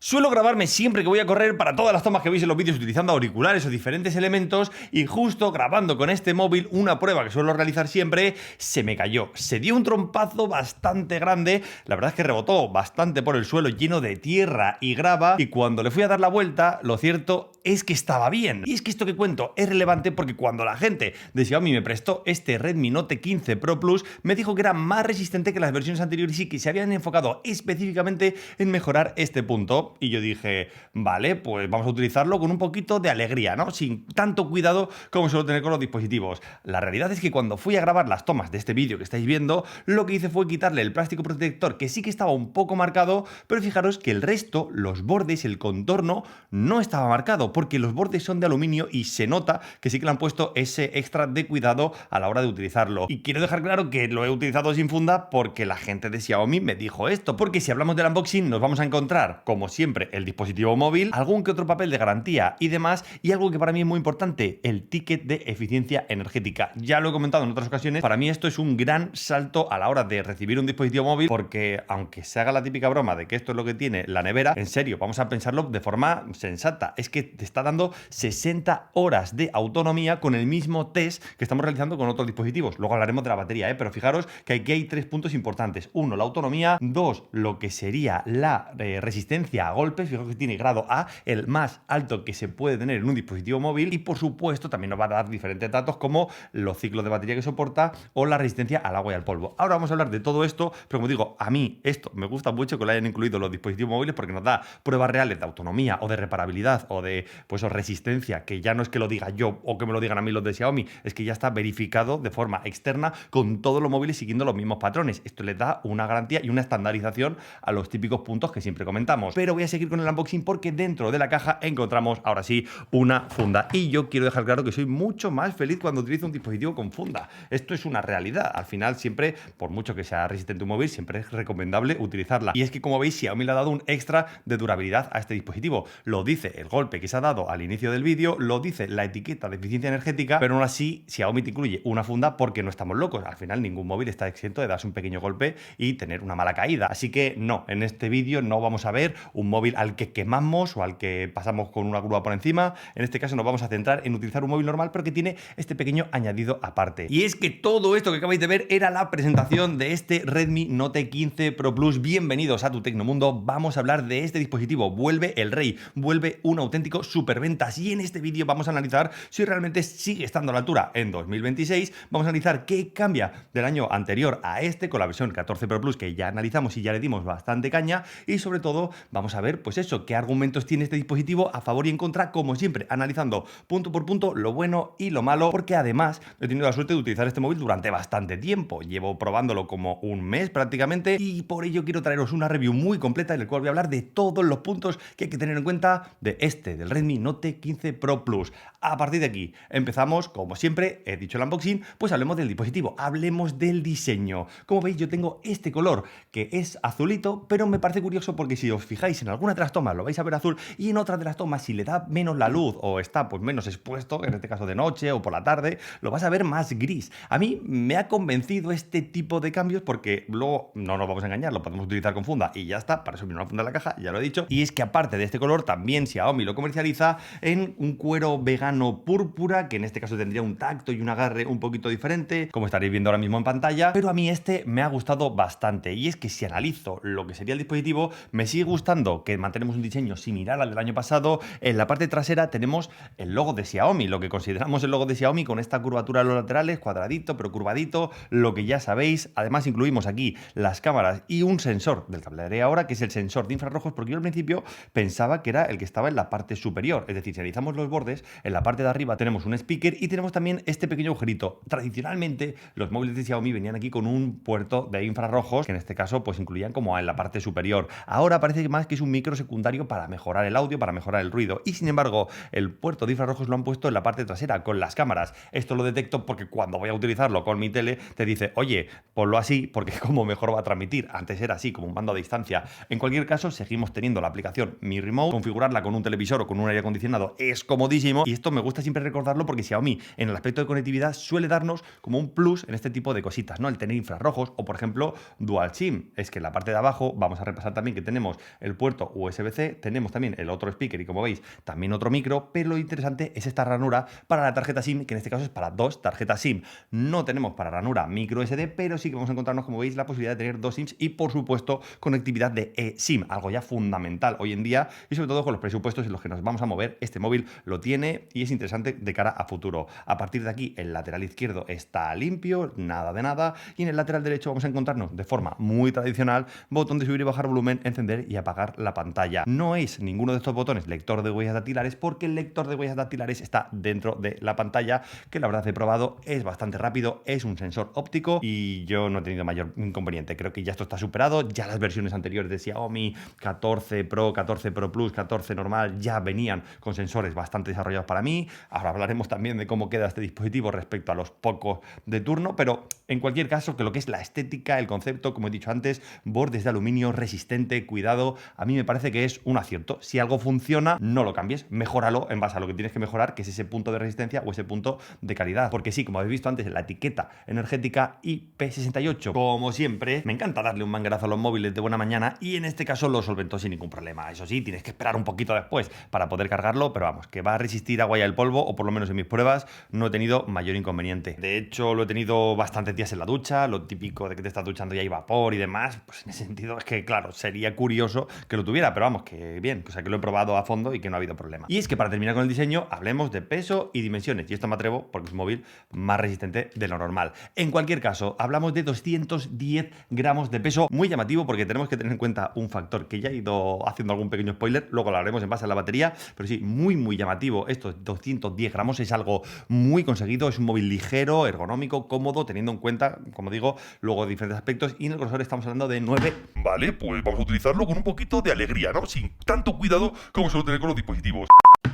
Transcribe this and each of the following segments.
Suelo grabarme siempre que voy a correr para todas las tomas que veis en los vídeos utilizando auriculares o diferentes elementos, y justo grabando con este móvil una prueba que suelo realizar siempre, se me cayó. Se dio un trompazo bastante grande, la verdad es que rebotó bastante por el suelo lleno de tierra y grava, y cuando le fui a dar la vuelta, lo cierto es que estaba bien. Y es que esto que cuento es relevante porque cuando la gente de Xiaomi me prestó este Redmi Note 15 Pro Plus, me dijo que era más resistente que las versiones anteriores y que se habían enfocado específicamente en mejorar este punto. Y yo dije, vale, pues vamos a utilizarlo con un poquito de alegría, ¿no? Sin tanto cuidado como suelo tener con los dispositivos. La realidad es que cuando fui a grabar las tomas de este vídeo que estáis viendo, lo que hice fue quitarle el plástico protector, que sí que estaba un poco marcado, pero fijaros que el resto, los bordes, el contorno, no estaba marcado, porque los bordes son de aluminio y se nota que sí que le han puesto ese extra de cuidado a la hora de utilizarlo. Y quiero dejar claro que lo he utilizado sin funda porque la gente de Xiaomi me dijo esto, porque si hablamos del unboxing nos vamos a encontrar, como siempre, el dispositivo móvil, algún que otro papel de garantía y demás, y algo que para mí es muy importante, el ticket de eficiencia energética. Ya lo he comentado en otras ocasiones, para mí esto es un gran salto a la hora de recibir un dispositivo móvil, porque aunque se haga la típica broma de que esto es lo que tiene la nevera, en serio, vamos a pensarlo de forma sensata, es que te está dando 60 horas de autonomía con el mismo test que estamos realizando con otros dispositivos. Luego hablaremos de la batería, pero fijaros que aquí hay 3 puntos importantes. 1, la autonomía. 2, lo que sería la resistencia a golpes. Fijaros que tiene grado A, el más alto que se puede tener en un dispositivo móvil, y por supuesto también nos va a dar diferentes datos como los ciclos de batería que soporta o la resistencia al agua y al polvo. Ahora vamos a hablar de todo esto, pero como digo, a mí esto me gusta mucho que lo hayan incluido los dispositivos móviles porque nos da pruebas reales de autonomía o de reparabilidad o de o resistencia, que ya no es que lo diga yo o que me lo digan a mí los de Xiaomi, es que ya está verificado de forma externa con todos los móviles siguiendo los mismos patrones. Esto les da una garantía y una estandarización a los típicos puntos que siempre comentamos. Pero voy a seguir con el unboxing porque dentro de la caja encontramos ahora sí una funda, y yo quiero dejar claro que soy mucho más feliz cuando utilizo un dispositivo con funda. Esto es una realidad. Al final siempre, por mucho que sea resistente un móvil, siempre es recomendable utilizarla. Y es que, como veis, Xiaomi le ha dado un extra de durabilidad a este dispositivo. Lo dice el golpe que se ha dado al inicio del vídeo, lo dice la etiqueta de eficiencia energética, pero aún así Xiaomi te incluye una funda porque no estamos locos. Al final ningún móvil está exento de darse un pequeño golpe y tener una mala caída. Así que no, en este vídeo no vamos a ver un móvil al que quemamos o al que pasamos con una grúa por encima. En este caso nos vamos a centrar en utilizar un móvil normal, pero que tiene este pequeño añadido aparte. Y es que todo esto que acabáis de ver era la presentación de este Redmi Note 15 Pro Plus. Bienvenidos a tu Tecnomundo. Vamos a hablar de este dispositivo. Vuelve el rey, vuelve un auténtico superventas, y en este vídeo vamos a analizar si realmente sigue estando a la altura en 2026. Vamos a analizar qué cambia del año anterior a este con la versión 14 Pro Plus, que ya analizamos y ya le dimos bastante caña, y sobre todo vamos a ver pues eso, qué argumentos tiene este dispositivo a favor y en contra, como siempre analizando punto por punto lo bueno y lo malo, porque además he tenido la suerte de utilizar este móvil durante bastante tiempo. Llevo probándolo como un mes prácticamente, y por ello quiero traeros una review muy completa en la cual voy a hablar de todos los puntos que hay que tener en cuenta del Redmi Note 15 Pro Plus. A partir de aquí empezamos, como siempre, he dicho el unboxing, pues hablemos del dispositivo, hablemos del diseño. Como veis, yo tengo este color que es azulito, pero me parece curioso porque si os fijáis en alguna de las tomas lo vais a ver azul, y en otras de las tomas, si le da menos la luz o está pues menos expuesto, en este caso de noche o por la tarde, lo vas a ver más gris. A mí me ha convencido este tipo de cambios porque luego, no nos vamos a engañar, lo podemos utilizar con funda y ya está, para eso viene una funda en la caja, ya lo he dicho. Y es que aparte de este color, también Xiaomi lo comercializa en un cuero vegano púrpura, que en este caso tendría un tacto y un agarre un poquito diferente, como estaréis viendo ahora mismo en pantalla, pero a mí este me ha gustado bastante. Y es que si analizo lo que sería el dispositivo, me sigue gustando que mantenemos un diseño similar al del año pasado. En la parte trasera tenemos el logo de Xiaomi, lo que consideramos el logo de Xiaomi, con esta curvatura a los laterales, cuadradito pero curvadito, lo que ya sabéis. Además incluimos aquí las cámaras y un sensor del que hablaré ahora, que es el sensor de infrarrojos, porque yo al principio pensaba que era el que estaba en la parte superior. Es decir, si analizamos los bordes, en la parte de arriba tenemos un speaker y tenemos también este pequeño agujerito. Tradicionalmente los móviles de Xiaomi venían aquí con un puerto de infrarrojos, que en este caso pues incluían como en la parte superior. Ahora parece más que es un micro secundario para mejorar el audio, para mejorar el ruido, y sin embargo el puerto de infrarrojos lo han puesto en la parte trasera con las cámaras. Esto lo detecto porque cuando voy a utilizarlo con mi tele te dice, oye, ponlo así porque como mejor va a transmitir. Antes era así, como un mando a distancia. En cualquier caso, seguimos teniendo la aplicación Mi Remote. Configurarla con un televisor o con un aire acondicionado es comodísimo, y esto me gusta siempre recordarlo porque Xiaomi en el aspecto de conectividad suele darnos como un plus en este tipo de cositas, ¿no? El tener infrarrojos o, por ejemplo, Dual SIM. Es que en la parte de abajo vamos a repasar también que tenemos el puerto puerto USB-C, tenemos también el otro speaker y como veis también otro micro, pero lo interesante es esta ranura para la tarjeta SIM, que en este caso es para dos tarjetas SIM. No tenemos para ranura micro SD, pero sí que vamos a encontrarnos, como veis, la posibilidad de tener dos SIMs y por supuesto conectividad de eSIM, algo ya fundamental hoy en día y sobre todo con los presupuestos en los que nos vamos a mover. Este móvil lo tiene y es interesante de cara a futuro. A partir de aquí el lateral izquierdo está limpio, nada de nada, y en el lateral derecho vamos a encontrarnos de forma muy tradicional botón de subir y bajar volumen, encender y apagar la pantalla. No es ninguno de estos botones lector de huellas dactilares porque el lector de huellas dactilares está dentro de la pantalla, que la verdad he probado, es bastante rápido, es un sensor óptico y yo no he tenido mayor inconveniente. Creo que ya esto está superado, ya las versiones anteriores de Xiaomi 14 Pro, 14 Pro Plus, 14 normal ya venían con sensores bastante desarrollados para mí. Ahora hablaremos también de cómo queda este dispositivo respecto a los pocos de turno, pero en cualquier caso que lo que es la estética, el concepto, como he dicho antes, bordes de aluminio, resistente, cuidado, a mí me parece que es un acierto. Si algo funciona, no lo cambies, mejóralo en base a lo que tienes que mejorar, que es ese punto de resistencia o ese punto de calidad. Porque sí, como habéis visto antes en la etiqueta energética IP68, como siempre, me encanta darle un manguerazo a los móviles de buena mañana y en este caso lo solventó sin ningún problema. Eso sí, tienes que esperar un poquito después para poder cargarlo, pero vamos, que va a resistir agua y el polvo, o por lo menos en mis pruebas no he tenido mayor inconveniente. De hecho, lo he tenido bastantes días en la ducha, lo típico de que te estás duchando y hay vapor y demás, pues en ese sentido es que, claro, sería curioso que lo tuviera, pero vamos, que bien, o sea, que lo he probado a fondo y que no ha habido problema. Y es que para terminar con el diseño, hablemos de peso y dimensiones, y esto me atrevo porque es un móvil más resistente de lo normal. En cualquier caso, hablamos de 210 gramos de peso, muy llamativo porque tenemos que tener en cuenta un factor que ya he ido haciendo algún pequeño spoiler, luego lo haremos en base a la batería, pero sí, muy llamativo. Estos 210 gramos es algo muy conseguido, es un móvil ligero, ergonómico, cómodo, teniendo en cuenta, como digo, luego diferentes aspectos, y en el grosor estamos hablando de 9. Vale, pues vamos a utilizarlo con un poquito de alegría, ¿no? Sin tanto cuidado como suelo tener con los dispositivos.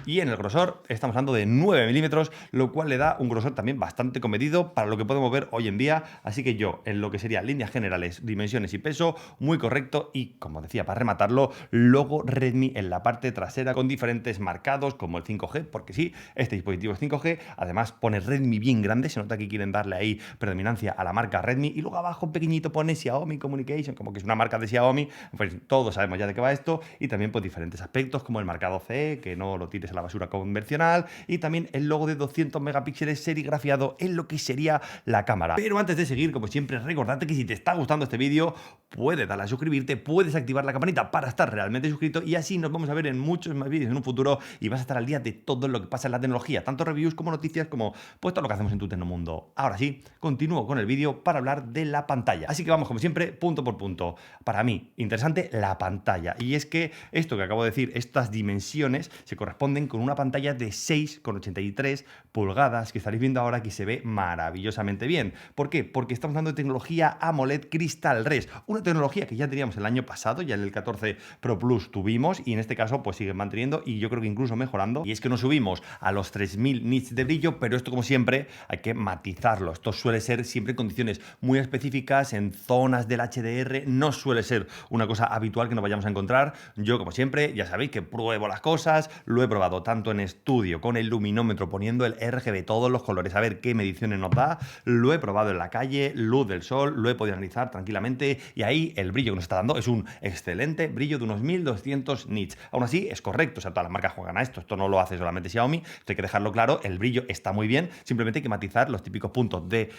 Y en el grosor estamos hablando de 9 milímetros, lo cual le da un grosor también bastante comedido para lo que podemos ver hoy en día. Así que yo, en lo que serían líneas generales, dimensiones y peso, muy correcto. Y como decía, para rematarlo, logo Redmi en la parte trasera con diferentes marcados como el 5G, porque sí, este dispositivo es 5G. Además pone Redmi bien grande, se nota que quieren darle ahí predominancia a la marca Redmi. Y luego abajo pequeñito pone Xiaomi Communication, como que es una marca de Xiaomi. Pues todos sabemos ya de qué va esto. Y también pues diferentes aspectos como el marcado CE, que no lo tires a la basura convencional, y también el logo de 200 megapíxeles serigrafiado en lo que sería la cámara. Pero antes de seguir, como siempre, recordate que si te está gustando este vídeo, puedes darle a suscribirte, puedes activar la campanita para estar realmente suscrito y así nos vamos a ver en muchos más vídeos en un futuro y vas a estar al día de todo lo que pasa en la tecnología, tanto reviews como noticias como pues todo lo que hacemos en Tu Tecnomundo. Ahora sí, continúo con el vídeo para hablar de la pantalla. Así que vamos como siempre, punto por punto. Para mí, interesante la pantalla. Y es que esto que acabo de decir, estas dimensiones se corresponden con una pantalla de 6,83 pulgadas que estaréis viendo ahora, que se ve maravillosamente bien. ¿Por qué? Porque estamos hablando de tecnología AMOLED Crystal Res, una tecnología que ya teníamos el año pasado, ya en el 14 Pro Plus tuvimos, y en este caso pues siguen manteniendo y yo creo que incluso mejorando. Y es que nos subimos a los 3000 nits de brillo, pero esto como siempre hay que matizarlo. Esto suele ser siempre en condiciones muy específicas, en zonas del HDR, no suele ser una cosa habitual que nos vayamos a encontrar. Yo como siempre, ya sabéis que pruebo las cosas, lo he probado tanto en estudio con el luminómetro poniendo el RGB, todos los colores, a ver qué mediciones nos da, lo he probado en la calle, luz del sol, lo he podido analizar tranquilamente y ahí el brillo que nos está dando es un excelente brillo de unos 1200 nits. Aún así es correcto, o sea, todas las marcas juegan a esto no lo hace solamente Xiaomi, esto hay que dejarlo claro, el brillo está muy bien, simplemente hay que matizar los típicos puntos de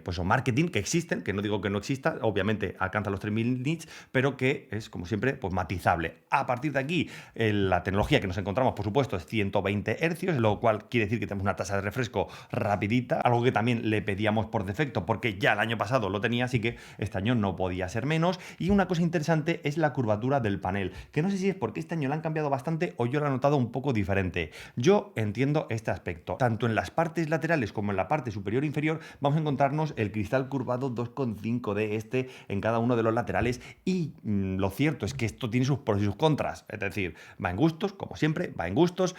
pues, o marketing que existen, que no digo que no exista, obviamente alcanza los 3000 nits, pero que es como siempre pues matizable. A partir de aquí, la tecnología que nos encontramos, por supuesto, es 120 Hz, lo cual quiere decir que tenemos una tasa de refresco rapidita, algo que también le pedíamos por defecto porque ya el año pasado lo tenía, así que este año no podía ser menos. Y una cosa interesante es la curvatura del panel, que no sé si es porque este año la han cambiado bastante o yo la he notado un poco diferente. Yo entiendo este aspecto. Tanto en las partes laterales como en la parte superior e inferior vamos a encontrarnos el cristal curvado 2,5D este en cada uno de los laterales y lo cierto es que esto tiene sus pros y sus contras, es decir, va en gustos, como siempre, va en gustos.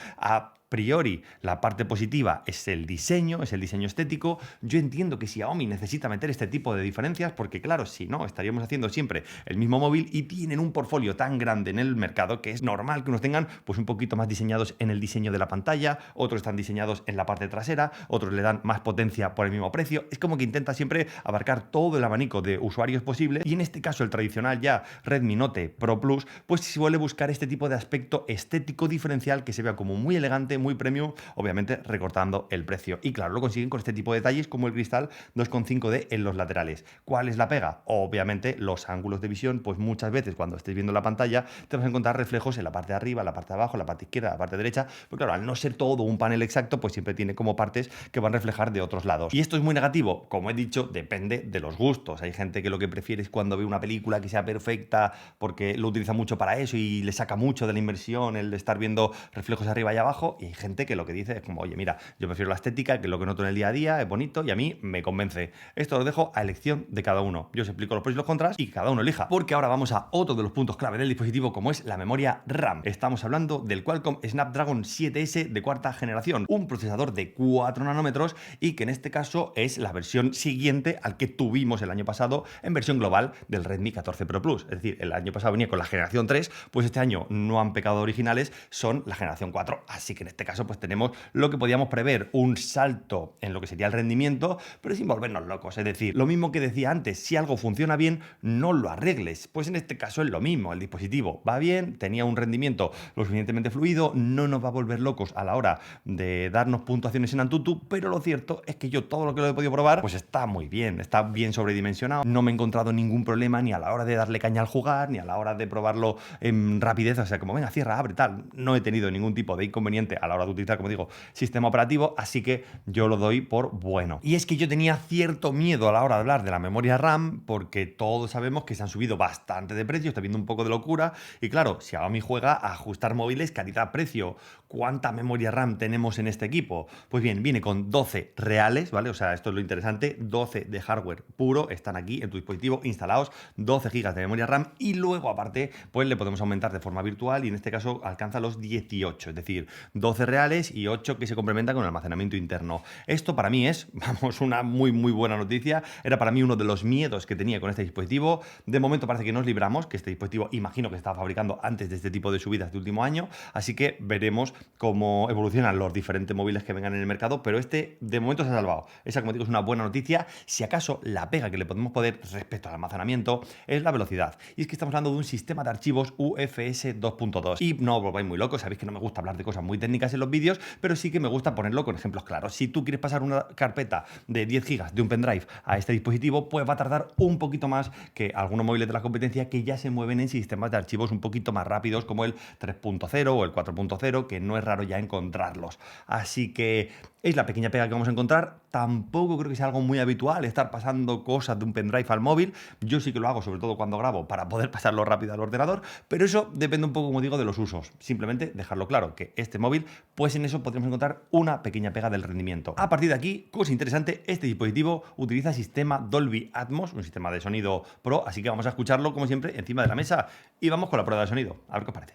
priori la parte positiva es el diseño estético. Yo entiendo que Xiaomi necesita meter este tipo de diferencias porque, claro, si no, estaríamos haciendo siempre el mismo móvil y tienen un portfolio tan grande en el mercado que es normal que unos tengan pues un poquito más diseñados en el diseño de la pantalla, otros están diseñados en la parte trasera, otros le dan más potencia por el mismo precio. Es como que intenta siempre abarcar todo el abanico de usuarios posible y en este caso el tradicional ya Redmi Note Pro Plus pues suele buscar este tipo de aspecto estético diferencial que se vea como muy elegante, muy premium, obviamente recortando el precio. Y claro, lo consiguen con este tipo de detalles como el cristal 2,5D en los laterales. ¿Cuál es la pega? Obviamente los ángulos de visión, pues muchas veces cuando estés viendo la pantalla te vas a encontrar reflejos en la parte de arriba, en la parte de abajo, en la parte izquierda, en la parte derecha, pero claro, al no ser todo un panel exacto, pues siempre tiene como partes que van a reflejar de otros lados. Y esto es muy negativo, como he dicho, depende de los gustos. Hay gente que lo que prefiere es cuando ve una película que sea perfecta porque lo utiliza mucho para eso y le saca mucho de la inmersión el de estar viendo reflejos arriba y abajo, y hay gente que lo que dice es como, oye, mira, yo prefiero la estética, que es lo que noto en el día a día, es bonito y a mí me convence. Esto lo dejo a elección de cada uno. Yo os explico los pros y los contras y cada uno elija. Porque ahora vamos a otro de los puntos clave del dispositivo, como es la memoria RAM. Estamos hablando del Qualcomm Snapdragon 7S de cuarta generación, un procesador de 4 nanómetros y que en este caso es la versión siguiente al que tuvimos el año pasado en versión global del Redmi 14 Pro Plus. Es decir, el año pasado venía con la generación 3, pues este año no han pecado originales, son la generación 4. Así que en este caso pues tenemos lo que podíamos prever, un salto en lo que sería el rendimiento, pero sin volvernos locos. Es decir, lo mismo que decía antes, si algo funciona bien, no lo arregles. Pues en este caso es lo mismo, el dispositivo va bien, tenía un rendimiento lo suficientemente fluido, no nos va a volver locos a la hora de darnos puntuaciones en Antutu, pero lo cierto es que yo todo lo que lo he podido probar, pues está muy bien, está bien sobredimensionado, no me he encontrado ningún problema ni a la hora de darle caña al jugar, ni a la hora de probarlo en rapidez, o sea, como venga, cierra, abre, tal, no he tenido ningún tipo de inconveniente a la hora de utilizar, como digo, sistema operativo, así que yo lo doy por bueno. Y es que yo tenía cierto miedo a la hora de hablar de la memoria RAM, porque todos sabemos que se han subido bastante de precio, está viendo un poco de locura, y claro, si Xiaomi juega a ajustar móviles calidad-precio, ¿cuánta memoria RAM tenemos en este equipo? Pues bien, viene con 12 reales, ¿vale? O sea, esto es lo interesante, 12 de hardware puro, están aquí en tu dispositivo instalados, 12 GB de memoria RAM, y luego aparte, pues le podemos aumentar de forma virtual, y en este caso alcanza los 18, es decir, 12 reales y 8 que se complementan con el almacenamiento interno. Esto para mí es, vamos, una muy buena noticia, era para mí uno de los miedos que tenía con este dispositivo. De momento parece que nos libramos, que este dispositivo imagino que se estaba fabricando antes de este tipo de subidas de último año, así que veremos cómo evolucionan los diferentes móviles que vengan en el mercado, pero este de momento se ha salvado. Esa, como digo, es una buena noticia. Si acaso la pega que le podemos poner respecto al almacenamiento es la velocidad, y es que estamos hablando de un sistema de archivos UFS 2.2, y no os volváis muy locos, sabéis que no me gusta hablar de cosas muy técnicas en los vídeos, pero sí que me gusta ponerlo con ejemplos claros. Si tú quieres pasar una carpeta de 10 GB de un pendrive a este dispositivo, pues va a tardar un poquito más que algunos móviles de la competencia que ya se mueven en sistemas de archivos un poquito más rápidos como el 3.0 o el 4.0, que no es raro ya encontrarlos. Así que es la pequeña pega que vamos a encontrar. Tampoco creo que sea algo muy habitual estar pasando cosas de un pendrive al móvil. Yo sí que lo hago, sobre todo cuando grabo, para poder pasarlo rápido al ordenador, pero eso depende un poco, como digo, de los usos. Simplemente dejarlo claro, que este móvil, pues en eso podríamos encontrar una pequeña pega del rendimiento. A partir de aquí, cosa interesante, este dispositivo utiliza sistema Dolby Atmos, un sistema de sonido pro, así que vamos a escucharlo, como siempre, encima de la mesa, y vamos con la prueba de sonido. A ver qué os parece.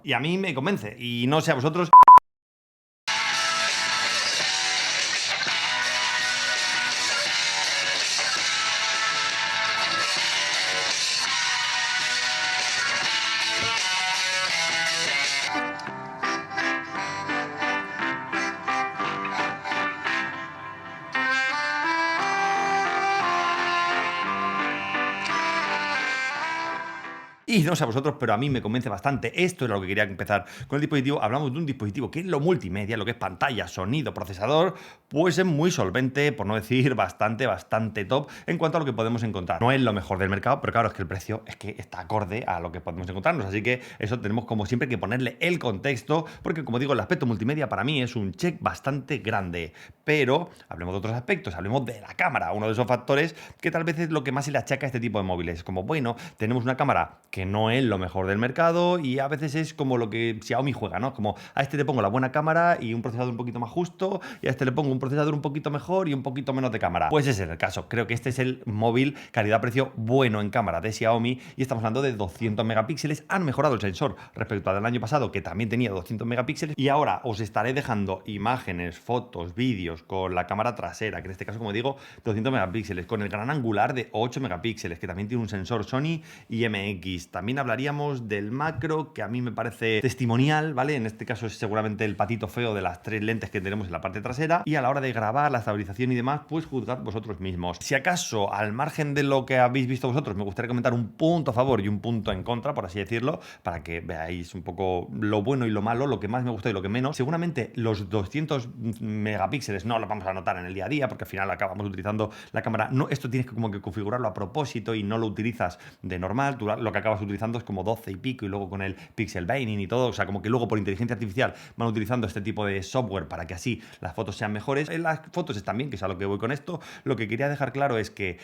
Y a mí me convence, y no sé a vosotros. Y no sé a vosotros, pero a mí me convence bastante. Esto es lo que quería empezar con el dispositivo. Hablamos de un dispositivo que en lo multimedia, lo que es pantalla, sonido, procesador, pues es muy solvente, por no decir bastante top en cuanto a lo que podemos encontrar. No es lo mejor del mercado, pero claro, es que el precio es que está acorde a lo que podemos encontrarnos. Así que eso tenemos como siempre que ponerle el contexto, porque como digo, el aspecto multimedia para mí es un check bastante grande. Pero hablemos de otros aspectos, hablemos de la cámara, uno de esos factores que tal vez es lo que más se le achaca a este tipo de móviles. Como, bueno, tenemos una cámara que no es lo mejor del mercado y a veces es como lo que Xiaomi juega, ¿no? Como a este le pongo la buena cámara y un procesador un poquito más justo y a este le pongo un procesador un poquito mejor y un poquito menos de cámara. Pues ese es el caso. Creo que este es el móvil calidad-precio bueno en cámara de Xiaomi y estamos hablando de 200 megapíxeles. Han mejorado el sensor respecto al del año pasado, que también tenía 200 megapíxeles, y ahora os estaré dejando imágenes, fotos, vídeos con la cámara trasera, que en este caso, como digo, 200 megapíxeles, con el gran angular de 8 megapíxeles, que también tiene un sensor Sony IMX. También hablaríamos del macro, que a mí me parece testimonial, ¿vale? En este caso es seguramente el patito feo de las 3 lentes que tenemos en la parte trasera, y a la hora de grabar, la estabilización y demás, pues juzgad vosotros mismos. Si acaso, al margen de lo que habéis visto vosotros, me gustaría comentar un punto a favor y un punto en contra, por así decirlo, para que veáis un poco lo bueno y lo malo, lo que más me gusta y lo que menos. Seguramente los 200 megapíxeles no los vamos a notar en el día a día, porque al final acabamos utilizando la cámara. No, esto tienes que como que configurarlo a propósito y no lo utilizas de normal. Tú lo que acabas utilizando es como 12 y pico, y luego con el pixel binding y todo, o sea, como que luego por inteligencia artificial van utilizando este tipo de software para que así las fotos sean mejores. Las fotos están bien, que es a lo que voy con esto. Lo que quería dejar claro es que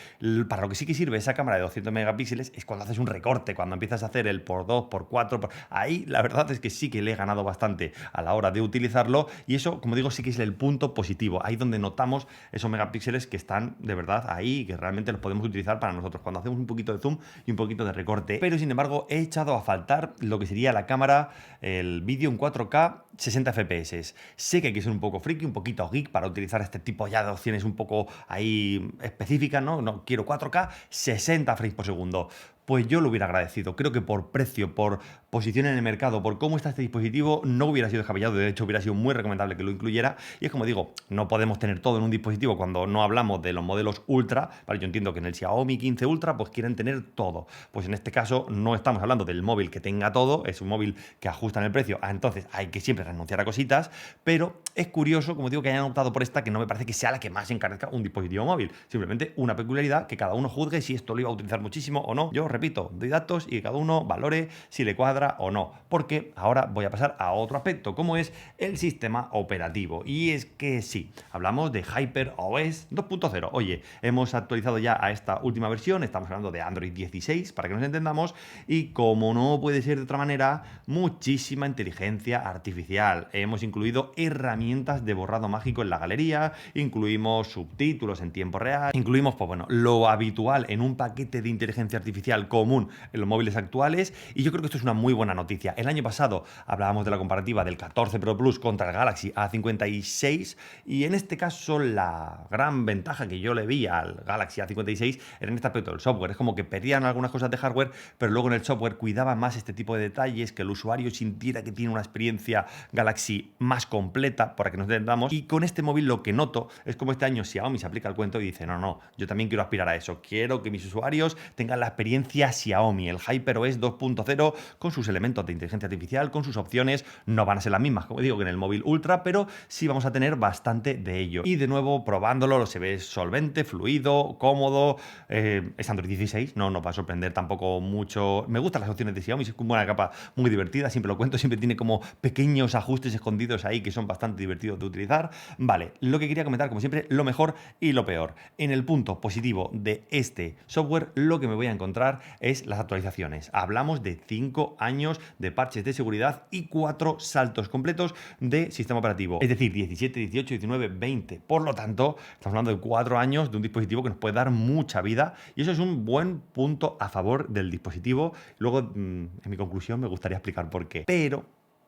para lo que sí que sirve esa cámara de 200 megapíxeles es cuando haces un recorte, cuando empiezas a hacer el por 2, por 4, ahí la verdad es que sí que le he ganado bastante a la hora de utilizarlo, y eso, como digo, sí que es el punto positivo. Ahí donde notamos esos megapíxeles que están de verdad ahí y que realmente los podemos utilizar para nosotros cuando hacemos un poquito de zoom y un poquito de recorte. Pero sin embargo he echado a faltar lo que sería la cámara, el vídeo en 4K 60 FPS. Sé que hay que ser un poco friki, un poquito geek para utilizar este tipo ya de opciones un poco ahí específicas, ¿no? No quiero 4K 60 frames por segundo. Pues yo lo hubiera agradecido. Creo que por precio, por posición en el mercado, por cómo está este dispositivo, no hubiera sido descabellado. De hecho, hubiera sido muy recomendable que lo incluyera. Y es como digo, no podemos tener todo en un dispositivo cuando no hablamos de los modelos Ultra. Vale, yo entiendo que en el Xiaomi 15 Ultra pues quieren tener todo. Pues en este caso no estamos hablando del móvil que tenga todo, es un móvil que ajusta en el precio. Entonces hay que siempre renunciar a cositas, pero es curioso, como digo, que hayan optado por esta, que no me parece que sea la que más encarezca un dispositivo móvil. Simplemente una peculiaridad que cada uno juzgue si esto lo iba a utilizar muchísimo o no. Yo repito, doy datos y cada uno valore si le cuadra o no, porque ahora voy a pasar a otro aspecto, como es el sistema operativo. Y es que sí, hablamos de HyperOS 2.0. Oye, hemos actualizado ya a esta última versión, estamos hablando de Android 16, para que nos entendamos, y como no puede ser de otra manera, muchísima inteligencia artificial. Hemos incluido herramientas de borrado mágico en la galería, incluimos subtítulos en tiempo real, incluimos, pues bueno, lo habitual en un paquete de inteligencia artificial común en los móviles actuales, y yo creo que esto es una muy buena noticia. El año pasado hablábamos de la comparativa del 14 Pro Plus contra el Galaxy A56, y en este caso la gran ventaja que yo le vi al Galaxy A56 era en este aspecto del software. Es como que perdían algunas cosas de hardware, pero luego en el software cuidaban más este tipo de detalles, que el usuario sintiera que tiene una experiencia Galaxy más completa, para que nos entendamos. Y con este móvil lo que noto es como este año Xiaomi se aplica el cuento y dice, no, yo también quiero aspirar a eso, quiero que mis usuarios tengan la experiencia Xiaomi, el HyperOS 2.0, con sus elementos de inteligencia artificial, con sus opciones. No van a ser las mismas, como digo, que en el móvil Ultra, pero sí vamos a tener bastante de ello. Y de nuevo, probándolo, se ve solvente, fluido, cómodo. Es Android 16, no nos va a sorprender tampoco mucho. Me gustan las opciones de Xiaomi, es como una capa muy divertida, siempre lo cuento, siempre tiene como pequeños ajustes escondidos ahí que son bastante divertidos de utilizar. Vale, lo que quería comentar, como siempre, lo mejor y lo peor. En el punto positivo de este software, lo que me voy a encontrar es las actualizaciones. Hablamos de 5 años de parches de seguridad y 4 saltos completos de sistema operativo. Es decir, 17, 18, 19, 20. Por lo tanto, estamos hablando de 4 años de un dispositivo que nos puede dar mucha vida, y eso es un buen punto a favor del dispositivo. Luego, en mi conclusión, me gustaría explicar por qué.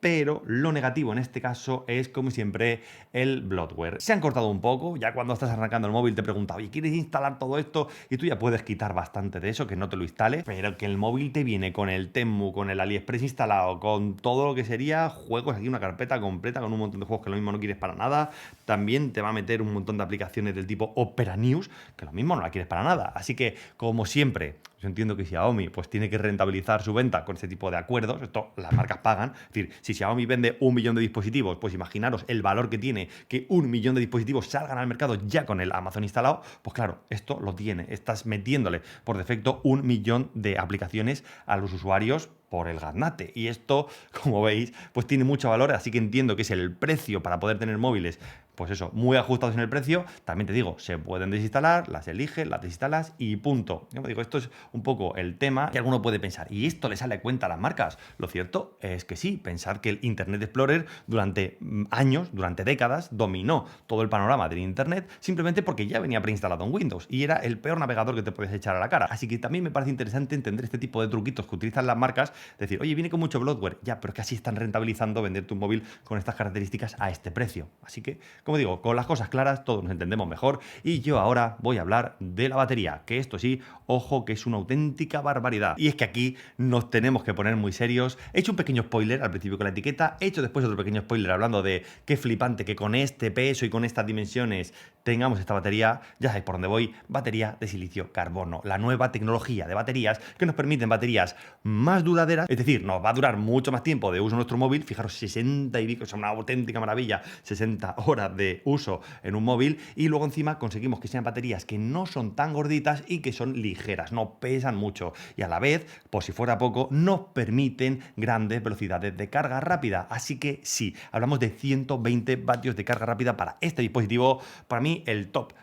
Pero lo negativo en este caso es, como siempre, el bloatware. Se han cortado un poco, ya cuando estás arrancando el móvil te pregunta, oye, ¿quieres instalar todo esto? Y tú ya puedes quitar bastante de eso, que no te lo instales, pero que el móvil te viene con el Temu, con el AliExpress instalado, con todo lo que sería juegos, aquí una carpeta completa con un montón de juegos que lo mismo no quieres para nada. También te va a meter un montón de aplicaciones del tipo Opera News, que lo mismo no la quieres para nada. Así que, como siempre, yo entiendo que Xiaomi pues tiene que rentabilizar su venta con este tipo de acuerdos. Esto las marcas pagan. Es decir, si Xiaomi vende 1 millón de dispositivos, pues imaginaros el valor que tiene que 1 millón de dispositivos salgan al mercado ya con el Amazon instalado. Pues claro, esto lo tiene. Estás metiéndole por defecto 1 millón de aplicaciones a los usuarios por el gaznate. Y esto, como veis, pues tiene mucho valor, así que entiendo que es el precio para poder tener móviles pues eso, muy ajustados en el precio. También te digo, se pueden desinstalar, las eliges, las desinstalas y punto. Yo me digo, esto es un poco el tema que alguno puede pensar. ¿Y esto le sale a cuenta a las marcas? Lo cierto es que sí. Pensar que el Internet Explorer durante años, durante décadas, dominó todo el panorama del Internet simplemente porque ya venía preinstalado en Windows y era el peor navegador que te puedes echar a la cara. Así que también me parece interesante entender este tipo de truquitos que utilizan las marcas. Decir, oye, viene con mucho bloatware. Ya, pero es que así están rentabilizando vender tu móvil con estas características a este precio. Así que, como digo, con las cosas claras todos nos entendemos mejor. Y yo ahora voy a hablar de la batería, que esto sí, ojo, que es una auténtica barbaridad. Y es que aquí nos tenemos que poner muy serios. He hecho un pequeño spoiler al principio con la etiqueta, he hecho después otro pequeño spoiler hablando de qué flipante que con este peso y con estas dimensiones tengamos esta batería. Ya sabéis por dónde voy, batería de silicio carbono, la nueva tecnología de baterías que nos permiten baterías más duraderas, es decir, nos va a durar mucho más tiempo de uso nuestro móvil. Fijaros, 60 y pico, o sea, una auténtica maravilla, 60 horas de uso en un móvil, y luego encima conseguimos que sean baterías que no son tan gorditas y que son ligeras, no pesan mucho, y a la vez, por si fuera poco, nos permiten grandes velocidades de carga rápida. Así que sí, hablamos de 120 vatios de carga rápida para este dispositivo. Para mí el top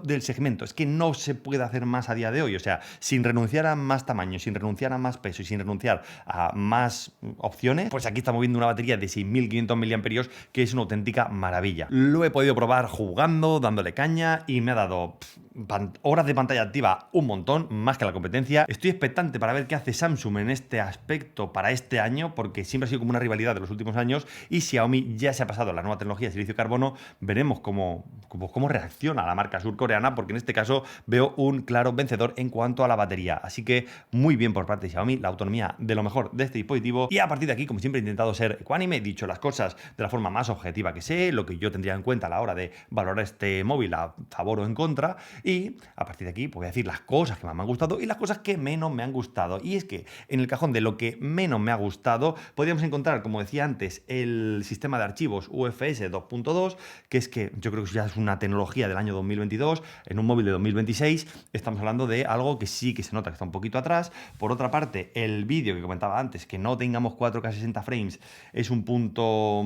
del segmento. Es que no se puede hacer más a día de hoy, o sea, sin renunciar a más tamaño, sin renunciar a más peso y sin renunciar a más opciones, pues aquí estamos viendo una batería de 6500 mAh que es una auténtica maravilla. Lo he podido probar jugando, dándole caña, y me ha dado horas de pantalla activa un montón, más que la competencia. Estoy expectante para ver qué hace Samsung en este aspecto para este año, porque siempre ha sido como una rivalidad de los últimos años, y Xiaomi ya se ha pasado a la nueva tecnología de silicio carbono. Veremos cómo reacciona la marca surcoreana, porque en este caso veo un claro vencedor en cuanto a la batería. Así que muy bien por parte de Xiaomi, la autonomía de lo mejor de este dispositivo. Y a partir de aquí, como siempre, he intentado ser ecuánime, he dicho las cosas de la forma más objetiva que sé, lo que yo tendría en cuenta a la hora de valorar este móvil a favor o en contra. Y a partir de aquí, pues voy a decir las cosas que más me han gustado y las cosas que menos me han gustado. Y es que en el cajón de lo que menos me ha gustado podríamos encontrar, como decía antes, el sistema de archivos UFS 2.2, que es que yo creo que ya es una tecnología del año 2022, en un móvil de 2026 estamos hablando de algo que sí que se nota que está un poquito atrás. Por otra parte, el vídeo que comentaba antes, que no tengamos 4K 60 frames, es un punto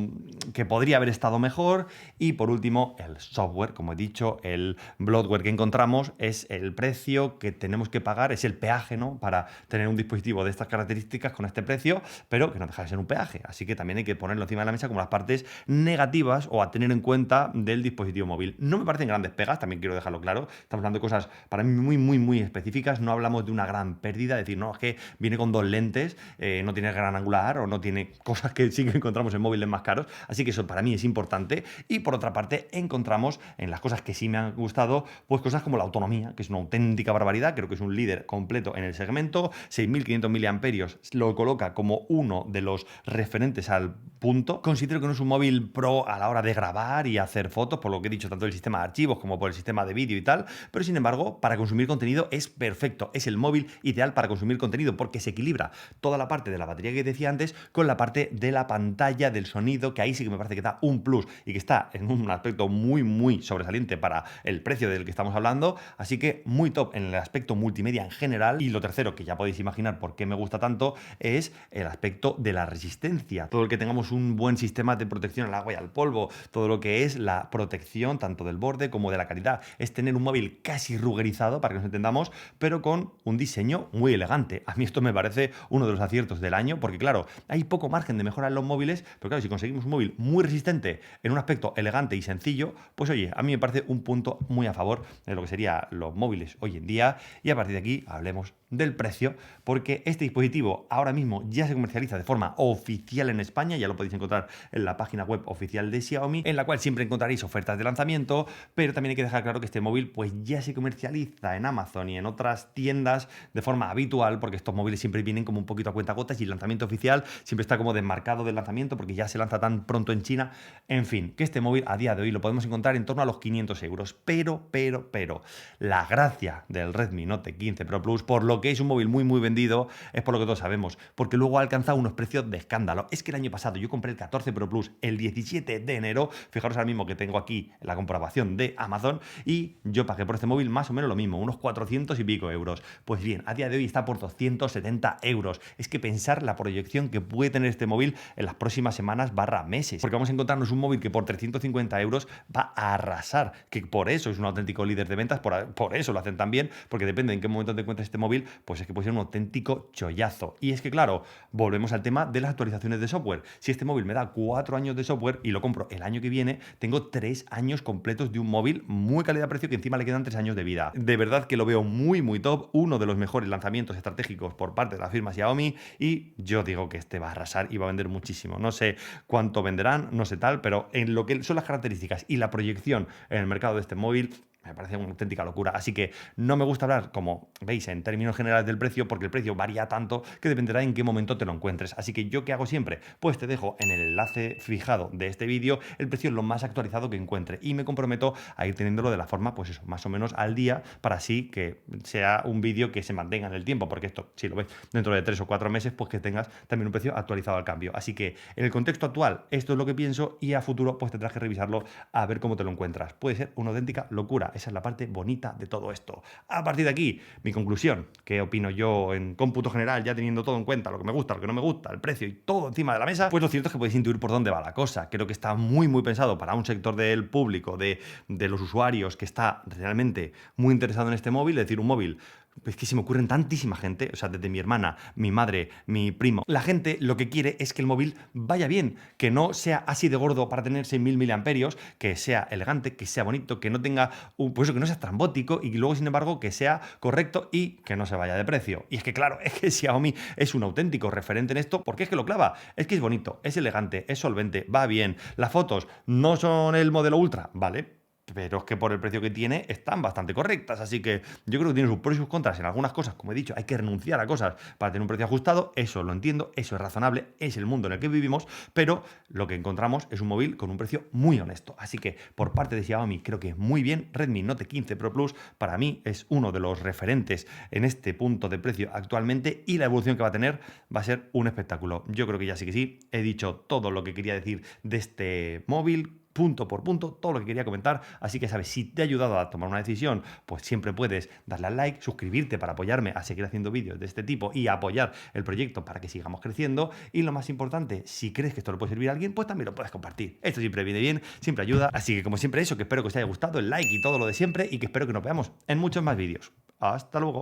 que podría haber estado mejor. Y por último, el software, como he dicho, el bloatware que encontramos es el precio que tenemos que pagar, es el peaje, ¿no?, para tener un dispositivo de estas características con este precio, pero que no deja de ser un peaje. Así que también hay que ponerlo encima de la mesa como las partes negativas o a tener en cuenta del dispositivo móvil. No me parecen grandes pegas, también quiero dejarlo claro. Estamos hablando de cosas para mí muy específicas. No hablamos de una gran pérdida, decir, no, es que viene con dos lentes, no tiene gran angular o no tiene cosas que sí que encontramos en móviles más caros. Así que eso para mí es importante. Y por otra parte, encontramos en las cosas que sí me han gustado, pues cosas como la autonomía, que es una auténtica barbaridad. Creo que es un líder completo en el segmento. 6500 mAh lo coloca como uno de los referentes al punto. Considero que no es un móvil pro a la hora de grabar y hacer fotos, por lo que he dicho, tanto el sistema de archivos como por el sistema de vídeo y tal, pero sin embargo, para consumir contenido es perfecto. Es el móvil ideal para consumir contenido porque se equilibra toda la parte de la batería que decía antes con la parte de la pantalla, del sonido, que ahí sí que me parece que da un plus y que está en un aspecto muy sobresaliente para el precio del que estamos hablando. Así que muy top en el aspecto multimedia en general. Y lo tercero, que ya podéis imaginar por qué me gusta tanto, es el aspecto de la resistencia. Todo el que tengamos un buen sistema de protección al agua y al polvo, todo lo que es la protección tanto del borde como de la calidad, es tener un móvil casi rugerizado, para que nos entendamos, pero con un diseño muy elegante. A mí esto me parece uno de los aciertos del año, porque claro, hay poco margen de mejora en los móviles, pero claro, si conseguimos un móvil muy resistente en un aspecto elegante y sencillo, pues oye, a mí me parece un punto muy a favor de lo que serían los móviles hoy en día. Y a partir de aquí hablemos del precio, porque este dispositivo ahora mismo ya se comercializa de forma oficial en España, ya lo podéis encontrar en la página web oficial de Xiaomi, en la cual siempre encontraréis ofertas de lanzamiento, pero también hay que dejar claro que este móvil pues ya se comercializa en Amazon y en otras tiendas de forma habitual, porque estos móviles siempre vienen como un poquito a cuentagotas y el lanzamiento oficial siempre está como desmarcado del lanzamiento porque ya se lanza tan pronto en China. En fin, que este móvil a día de hoy lo podemos encontrar en torno a los 500 euros, pero pero la gracia del Redmi Note 15 Pro Plus, por lo que es un móvil muy vendido, es por lo que todos sabemos, porque luego ha alcanzado unos precios de escándalo. Es que el año pasado yo compré el 14 Pro Plus el 17 de enero, fijaros ahora mismo que tengo aquí la comprobación de Amazon, y yo pagué por este móvil más o menos lo mismo, unos 400 y pico euros. Pues bien, a día de hoy está por 270 euros. Es que pensar la proyección que puede tener este móvil en las próximas semanas / meses, porque vamos a encontrarnos un móvil que por 350 euros va a arrasar, que por eso es un auténtico líder de ventas, por eso lo hacen tan bien, porque depende en qué momento te encuentres este móvil, pues es que puede ser un auténtico chollazo. Y es que claro, volvemos al tema de las actualizaciones de software. Si este móvil me da 4 años de software y lo compro el año que viene, tengo 3 años completos de un móvil muy calidad-precio que encima le quedan 3 años de vida. De verdad que lo veo muy top, uno de los mejores lanzamientos estratégicos por parte de la firma Xiaomi, y yo digo que este va a arrasar y va a vender muchísimo. No sé cuánto venderán, no sé tal, pero en lo que son las características y la proyección en el mercado de este móvil, me parece una auténtica locura. Así que no me gusta hablar, como veis, en términos generales del precio, porque el precio varía tanto que dependerá en qué momento te lo encuentres. Así que yo, ¿qué hago siempre? Pues te dejo en el enlace fijado de este vídeo el precio lo más actualizado que encuentre, y me comprometo a ir teniéndolo de la forma, pues eso, más o menos al día, para así que sea un vídeo que se mantenga en el tiempo, porque esto, si lo ves dentro de 3 o 4 meses, pues que tengas también un precio actualizado al cambio. Así que en el contexto actual, esto es lo que pienso, y a futuro pues tendrás que revisarlo a ver cómo te lo encuentras. Puede ser una auténtica locura. Esa es la parte bonita de todo esto. A partir de aquí, mi conclusión, ¿qué opino yo en cómputo general, ya teniendo todo en cuenta, lo que me gusta, lo que no me gusta, el precio y todo encima de la mesa? Pues lo cierto es que podéis intuir por dónde va la cosa. Creo que está muy pensado para un sector del público, de los usuarios, que está realmente muy interesado en este móvil. Es decir, un móvil, es que se me ocurren tantísima gente, o sea, desde mi hermana, mi madre, mi primo. La gente lo que quiere es que el móvil vaya bien, que no sea así de gordo para tener 6.000 miliamperios, que sea elegante, que sea bonito, que no tenga pues eso, que no sea estrambótico, y luego, sin embargo, que sea correcto y que no se vaya de precio. Y es que claro, es que Xiaomi es un auténtico referente en esto, porque es que lo clava, es que es bonito, es elegante, es solvente, va bien. Las fotos no son el modelo ultra, ¿vale? Pero es que por el precio que tiene están bastante correctas, así que yo creo que tiene sus pros y sus contras. En algunas cosas, como he dicho, hay que renunciar a cosas para tener un precio ajustado, eso lo entiendo, eso es razonable, es el mundo en el que vivimos, pero lo que encontramos es un móvil con un precio muy honesto. Así que por parte de Xiaomi creo que muy bien. Redmi Note 15 Pro Plus para mí es uno de los referentes en este punto de precio actualmente, y la evolución que va a tener va a ser un espectáculo. Yo creo que ya sí que sí, he dicho todo lo que quería decir de este móvil, punto por punto, todo lo que quería comentar. Así que sabes, si te ha ayudado a tomar una decisión, pues siempre puedes darle al like, suscribirte para apoyarme a seguir haciendo vídeos de este tipo y apoyar el proyecto para que sigamos creciendo. Y lo más importante, si crees que esto le puede servir a alguien, pues también lo puedes compartir. Esto siempre viene bien, siempre ayuda. Así que como siempre, eso, que espero que os haya gustado el like y todo lo de siempre, y que espero que nos veamos en muchos más vídeos. Hasta luego.